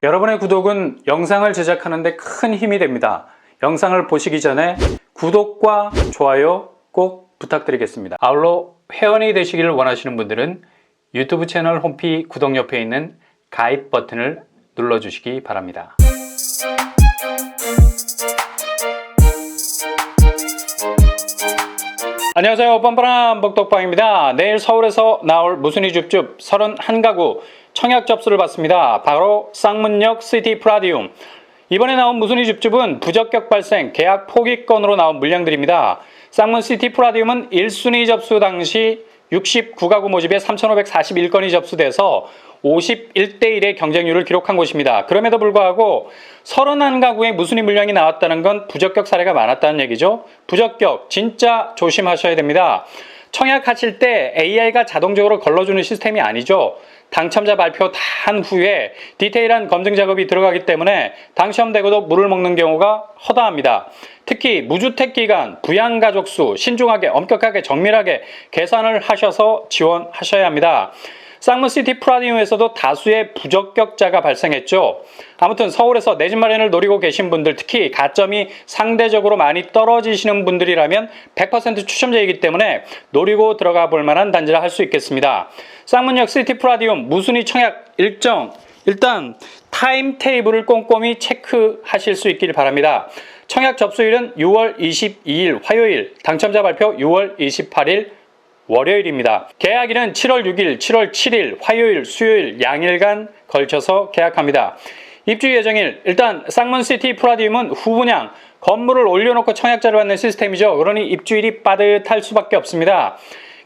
여러분의 구독은 영상을 제작하는 데 큰 힘이 됩니다. 영상을 보시기 전에 구독과 좋아요 꼭 부탁드리겠습니다. 아울러 회원이 되시기를 원하시는 분들은 유튜브 채널 홈페이지 구독 옆에 있는 가입 버튼을 눌러주시기 바랍니다. 안녕하세요, 뻔뻔한 복덕방입니다. 내일 서울에서 나올 무순이 줍줍 31가구 청약 접수를 받습니다. 바로 쌍문역 시티 프라디움. 이번에 나온 무순이 줍줍은 부적격 발생 계약 포기 건으로 나온 물량들입니다. 쌍문 시티 프라디움은 1순위 접수 당시 69가구 모집에 3,541건이 접수돼서 51대1의 경쟁률을 기록한 곳입니다. 그럼에도 불구하고 31가구의 무순위 물량이 나왔다는 건 부적격 사례가 많았다는 얘기죠. 부적격 진짜 조심하셔야 됩니다. 청약하실 때 AI가 자동적으로 걸러주는 시스템이 아니죠. 당첨자 발표 다 한 후에 디테일한 검증 작업이 들어가기 때문에 당첨되고도 물을 먹는 경우가 허다합니다. 특히 무주택 기간, 부양가족 수 신중하게 엄격하게 정밀하게 계산을 하셔서 지원하셔야 합니다. 쌍문시티 프라디움에서도 다수의 부적격자가 발생했죠. 아무튼 서울에서 내 집 마련을 노리고 계신 분들, 특히 가점이 상대적으로 많이 떨어지시는 분들이라면 100% 추첨제이기 때문에 노리고 들어가 볼 만한 단지라 할 수 있겠습니다. 쌍문역 시티 프라디움 무순위 청약 일정, 일단 타임 테이블을 꼼꼼히 체크하실 수 있길 바랍니다. 청약 접수일은 6월 22일 화요일, 당첨자 발표 6월 28일 월요일입니다. 계약일은 7월 6일, 7월 7일 화요일, 수요일 양일간 걸쳐서 계약합니다. 입주 예정일, 일단 쌍문시티 프라디움은 후분양, 건물을 올려놓고 청약자를 받는 시스템이죠. 그러니 입주일이 빠듯할 수밖에 없습니다.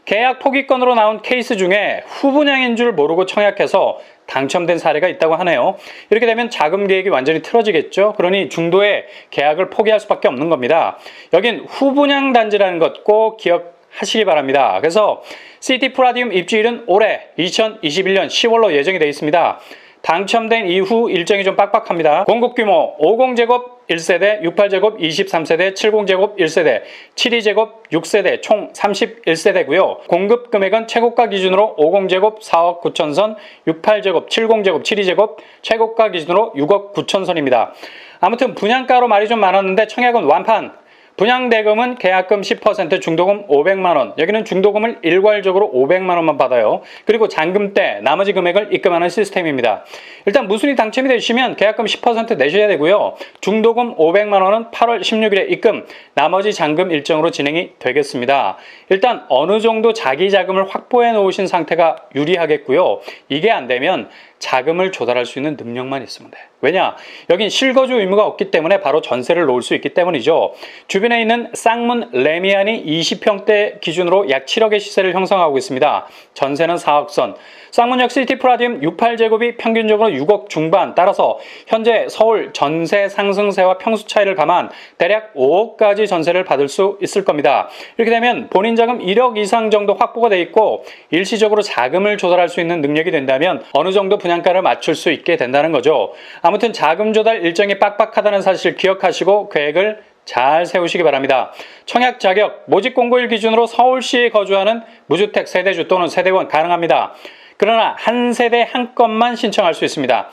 계약 포기건으로 나온 케이스 중에 후분양인 줄 모르고 청약해서 당첨된 사례가 있다고 하네요. 이렇게 되면 자금 계획이 완전히 틀어지겠죠. 그러니 중도에 계약을 포기할 수밖에 없는 겁니다. 여긴 후분양 단지라는 것 꼭 기억하시기 바랍니다. 그래서 시티 프라디움 입주일은 올해 2021년 10월로 예정이 되어 있습니다. 당첨된 이후 일정이 좀 빡빡합니다. 공급 규모 50제곱 1세대, 68제곱 23세대, 70제곱 1세대, 72제곱 6세대 총 31세대고요. 공급 금액은 최고가 기준으로 50제곱 4억 9천선, 68제곱 70제곱 72제곱 최고가 기준으로 6억 9천선입니다. 아무튼 분양가로 말이 좀 많았는데 청약은 완판. 분양대금은 계약금 10%, 중도금 500만원. 여기는 중도금을 일괄적으로 500만원만 받아요. 그리고 잔금 때 나머지 금액을 입금하는 시스템입니다. 일단 무순위 당첨이 되시면 계약금 10% 내셔야 되고요. 중도금 500만원은 8월 16일에 입금, 나머지 잔금 일정으로 진행이 되겠습니다. 일단 어느 정도 자기 자금을 확보해 놓으신 상태가 유리하겠고요. 이게 안 되면 자금을 조달할 수 있는 능력만 있으면 돼. 왜냐? 여긴 실거주 의무가 없기 때문에 바로 전세를 놓을 수 있기 때문이죠. 주변에 있는 쌍문 레미안이 20평대 기준으로 약 7억의 시세를 형성하고 있습니다. 전세는 4억 선. 쌍문역 시티 프라디움 68제곱이 평균적으로 6억 중반, 따라서 현재 서울 전세 상승세와 평수 차이를 감안 대략 5억까지 전세를 받을 수 있을 겁니다. 이렇게 되면 본인 자금 1억 이상 정도 확보가 돼 있고 일시적으로 자금을 조달할 수 있는 능력이 된다면 어느 정도 분양가를 맞출 수 있게 된다는 거죠. 아무튼 자금 조달 일정이 빡빡하다는 사실 기억하시고 계획을 잘 세우시기 바랍니다. 청약 자격, 모집 공고일 기준으로 서울시에 거주하는 무주택 세대주 또는 세대원 가능합니다. 그러나 한 세대 한 건만 신청할 수 있습니다.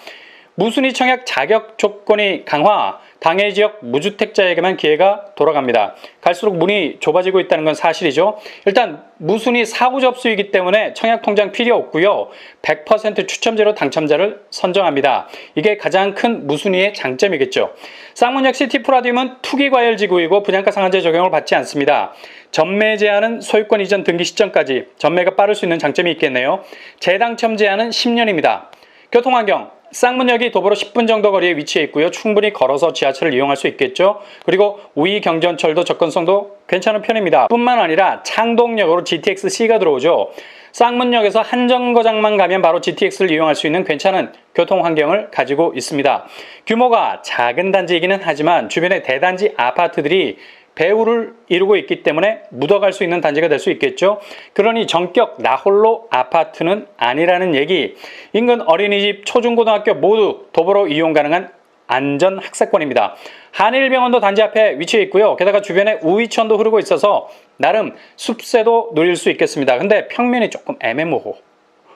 무순위 청약 자격 조건이 강화, 당해 지역 무주택자에게만 기회가 돌아갑니다. 갈수록 문이 좁아지고 있다는 건 사실이죠. 일단 무순위 사후 접수이기 때문에 청약 통장 필요 없고요. 100% 추첨제로 당첨자를 선정합니다. 이게 가장 큰 무순위의 장점이겠죠. 쌍문역 시티 프라디움은 투기과열지구이고 분양가 상한제 적용을 받지 않습니다. 전매 제한은 소유권 이전 등기 시점까지 전매가 빠를 수 있는 장점이 있겠네요. 재당첨 제한은 10년입니다. 교통환경, 쌍문역이 도보로 10분 정도 거리에 위치해 있고요. 충분히 걸어서 지하철을 이용할 수 있겠죠. 그리고 우이 경전철도 접근성도 괜찮은 편입니다. 뿐만 아니라 창동역으로 GTX-C가 들어오죠. 쌍문역에서 한 정거장만 가면 바로 GTX를 이용할 수 있는 괜찮은 교통 환경을 가지고 있습니다. 규모가 작은 단지이기는 하지만 주변에 대단지 아파트들이 배후를 이루고 있기 때문에 묻어갈 수 있는 단지가 될 수 있겠죠. 그러니 전격 나홀로 아파트는 아니라는 얘기. 인근 어린이집, 초중고등학교 모두 도보로 이용 가능한 안전 학세권입니다. 한일병원도 단지 앞에 위치해 있고요. 게다가 주변에 우이천도 흐르고 있어서 나름 숲새도 누릴 수 있겠습니다. 근데 평면이 조금 애매모호.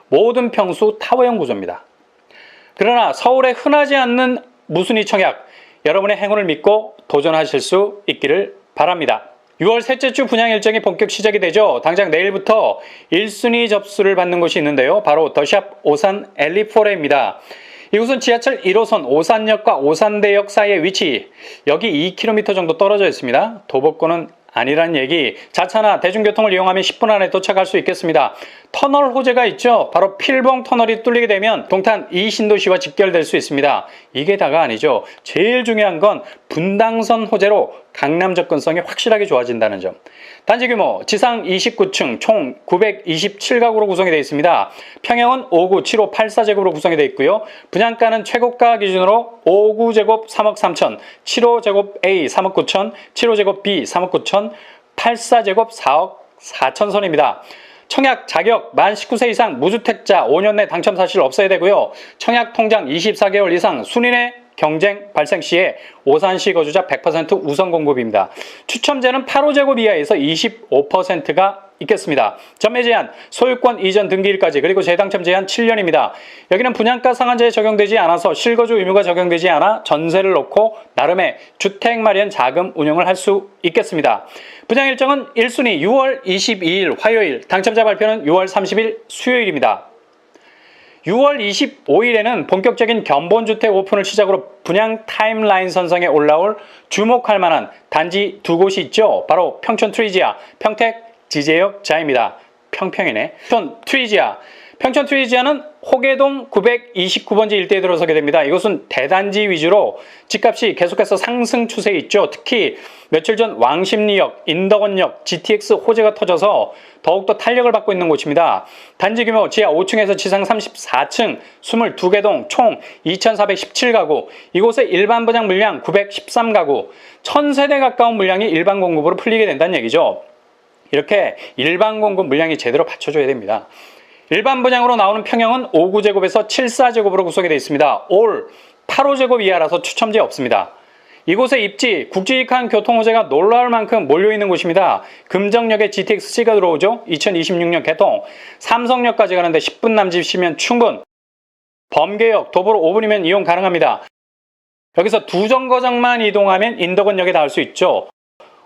모든 평수 타워형 구조입니다. 그러나 서울에 흔하지 않는 무순위 청약, 여러분의 행운을 믿고 도전하실 수 있기를 바랍니다. 6월 셋째 주 분양 일정이 본격 시작이 되죠. 당장 내일부터 1순위 접수를 받는 곳이 있는데요. 바로 더샵 오산 엘리포레입니다. 이곳은 지하철 1호선 오산역과 오산대역 사이의 위치, 여기 2km 정도 떨어져 있습니다. 도보권은 아니라는 얘기, 자차나 대중교통을 이용하면 10분 안에 도착할 수 있겠습니다. 터널 호재가 있죠. 바로 필봉 터널이 뚫리게 되면 동탄 이신도시와 직결될 수 있습니다. 이게 다가 아니죠. 제일 중요한 건 분당선 호재로 강남 접근성이 확실하게 좋아진다는 점. 단지 규모 지상 29층 총 927가구로 구성이 되어 있습니다. 평형은 5구 7호 84제곱으로 구성이 되어 있고요. 분양가는 최고가 기준으로 5구제곱 3억 3천, 7호제곱 A 3억 9천, 7호제곱 B 3억 9천, 84제곱 4억 4천 선입니다. 청약 자격 만 19세 이상 무주택자 5년 내 당첨 사실 없어야 되고요. 청약 통장 24개월 이상 순위내 경쟁 발생 시에 오산시 거주자 100% 우선 공급입니다. 추첨제는 8호제곱 이하에서 25%가 있겠습니다. 전매 제한, 소유권 이전 등기일까지, 그리고 재당첨 제한 7년입니다. 여기는 분양가 상한제에 적용되지 않아서 실거주 의무가 적용되지 않아 전세를 놓고 나름의 주택 마련 자금 운영을 할 수 있겠습니다. 분양 일정은 1순위 6월 22일 화요일, 당첨자 발표는 6월 30일 수요일입니다. 6월 25일에는 본격적인 견본주택 오픈을 시작으로 분양 타임라인 선상에 올라올 주목할 만한 단지 두 곳이 있죠. 바로 평촌 트리지아, 평택 지제역 자입니다. 평평이네. 평촌 트리지아. 평촌 트리지아는 호계동 929번지 일대에 들어서게 됩니다. 이곳은 대단지 위주로 집값이 계속해서 상승 추세에 있죠. 특히 며칠 전 왕십리역, 인덕원역, GTX 호재가 터져서 더욱더 탄력을 받고 있는 곳입니다. 단지 규모 지하 5층에서 지상 34층 22개 동 총 2,417가구, 이곳의 일반 분양 물량 913가구, 1,000세대 가까운 물량이 일반 공급으로 풀리게 된다는 얘기죠. 이렇게 일반 공급 물량이 제대로 받쳐줘야 됩니다. 일반 분양으로 나오는 평형은 5구제곱에서 74제곱으로 구성이 되어 있습니다. 올 8호제곱 이하라서 추첨제 없습니다. 이곳의 입지, 굵직한 교통호재가 놀라울 만큼 몰려있는 곳입니다. 금정역에 GTX-C가 들어오죠. 2026년 개통. 삼성역까지 가는데 10분 남짓이면 충분. 범계역, 도보로 5분이면 이용 가능합니다. 여기서 두 정거장만 이동하면 인덕원역에 닿을 수 있죠.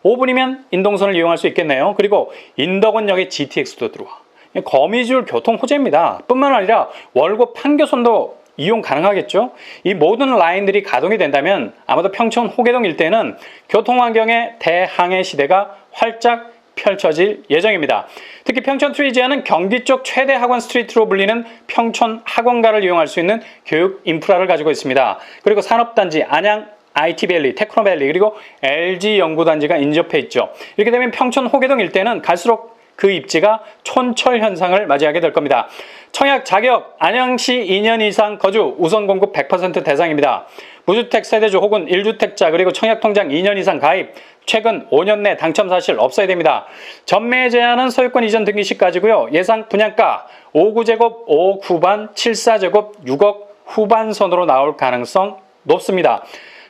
5분이면 인동선을 이용할 수 있겠네요. 그리고 인덕원역에 GTX도 들어와. 거미줄 교통 호재입니다. 뿐만 아니라 월곡 판교선도 이용 가능하겠죠. 이 모든 라인들이 가동이 된다면 아마도 평촌 호계동 일대는 교통환경의 대항해 시대가 활짝 펼쳐질 예정입니다. 특히 평촌 트리지아는 경기 쪽 최대 학원 스트리트로 불리는 평촌 학원가를 이용할 수 있는 교육 인프라를 가지고 있습니다. 그리고 산업단지 안양 IT밸리, 테크노밸리, 그리고 LG 연구단지가 인접해 있죠. 이렇게 되면 평촌 호계동 일대는 갈수록 그 입지가 촌철 현상을 맞이하게 될 겁니다. 청약 자격, 안양시 2년 이상 거주, 우선 공급 100% 대상입니다. 무주택 세대주 혹은 1주택자, 그리고 청약 통장 2년 이상 가입, 최근 5년 내 당첨 사실 없어야 됩니다. 전매 제한은 소유권 이전 등기 시까지고요. 예상 분양가 5구제곱 5억 후반, 74제곱 6억 후반 선으로 나올 가능성 높습니다.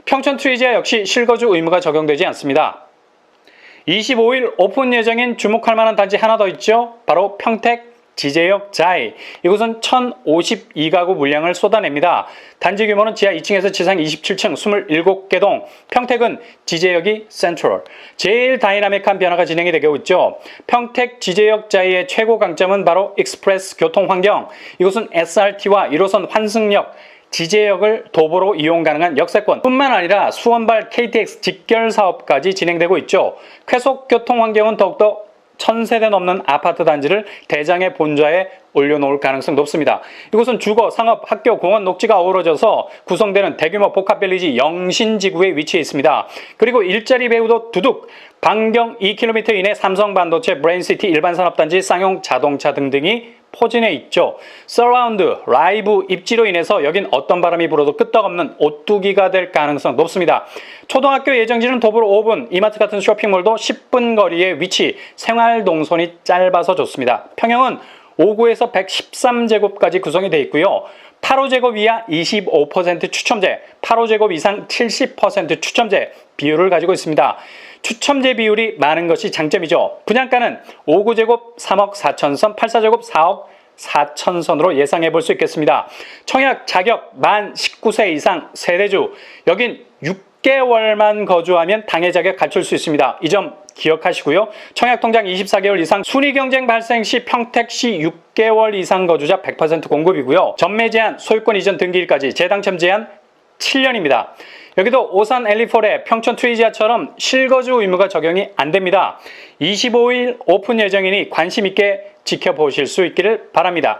평촌 트리지아 역시 실거주 의무가 적용되지 않습니다. 25일 오픈 예정인 주목할 만한 단지 하나 더 있죠. 바로 평택 지제역 자이. 이곳은 1,052가구 물량을 쏟아냅니다. 단지 규모는 지하 2층에서 지상 27층 27개 동. 평택은 지제역이 센트럴. 제일 다이나믹한 변화가 진행이 되고 있죠. 평택 지제역 자이의 최고 강점은 바로 익스프레스 교통 환경. 이곳은 SRT와 1호선 환승역, 지제역을 도보로 이용 가능한 역세권 뿐만 아니라 수원발 KTX 직결 사업까지 진행되고 있죠. 쾌속 교통 환경은 더욱더 1,000세대 넘는 아파트 단지를 대장의 본좌에 올려놓을 가능성이 높습니다. 이곳은 주거, 상업, 학교, 공원, 녹지가 어우러져서 구성되는 대규모 복합빌리지 영신지구에 위치해 있습니다. 그리고 일자리 배후도 두둑, 반경 2km 이내 삼성반도체, 브레인시티, 일반산업단지, 쌍용 자동차 등등이 포진해 있죠. 서라운드, 라이브 입지로 인해서 여긴 어떤 바람이 불어도 끄떡없는 오뚜기가 될 가능성 높습니다. 초등학교 예정지는 도보로 5분, 이마트 같은 쇼핑몰도 10분 거리에 위치, 생활동선이 짧아서 좋습니다. 평형은 5구에서 113제곱까지 구성이 되어 있고요. 8호제곱 이하 25% 추첨제, 8호제곱 이상 70% 추첨제 비율을 가지고 있습니다. 추첨제 비율이 많은 것이 장점이죠. 분양가는 5구제곱 3억 4천 선, 84제곱 4억 4천선으로 예상해 볼 수 있겠습니다. 청약 자격 만 19세 이상 세대주, 여긴 6개월만 거주하면 당해 자격 갖출 수 있습니다. 이 점 기억하시고요. 청약통장 24개월 이상, 순위경쟁 발생 시 평택시 6개월 이상 거주자 100% 공급이고요. 전매 제한, 소유권 이전 등기일까지, 재당첨 제한 7년입니다. 여기도 오산 엘리폴의 평촌 트리지아처럼 실거주 의무가 적용이 안 됩니다. 25일 오픈 예정이니 관심 있게 지켜보실 수 있기를 바랍니다.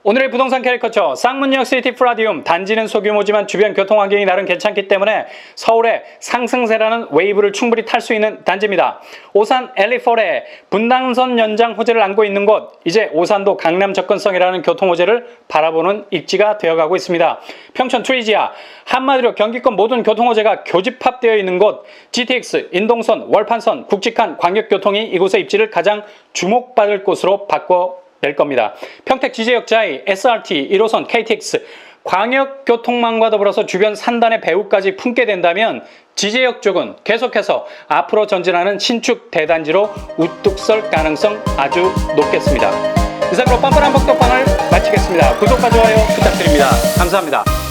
오늘의 부동산 캐리커처, 쌍문역 시티 프라디움. 단지는 소규모지만 주변 교통 환경이 나름 괜찮기 때문에 서울의 상승세라는 웨이브를 충분히 탈 수 있는 단지입니다. 오산 엘리폴의 분당선 연장 호재를 안고 있는 곳, 이제 오산도 강남 접근성이라는 교통 호재를 바라보는 입지가 되어가고 있습니다. 평촌 트리지아, 한마디로 경기권 모든 교통 호재가 교집합되어 있는 곳, GTX, 인동선, 월판선, 굵직한 광역교통이 이곳의 입지를 가장 주목받을 곳으로 낼 겁니다. 평택 지제역자의 SRT, 1호선, KTX, 광역교통망과 더불어서 주변 산단의 배후까지 품게 된다면 지제역 쪽은 계속해서 앞으로 전진하는 신축 대단지로 우뚝 설 가능성 아주 높겠습니다. 이상으로 뻔뻔한 복덕방을 마치겠습니다. 구독과 좋아요 부탁드립니다. 감사합니다.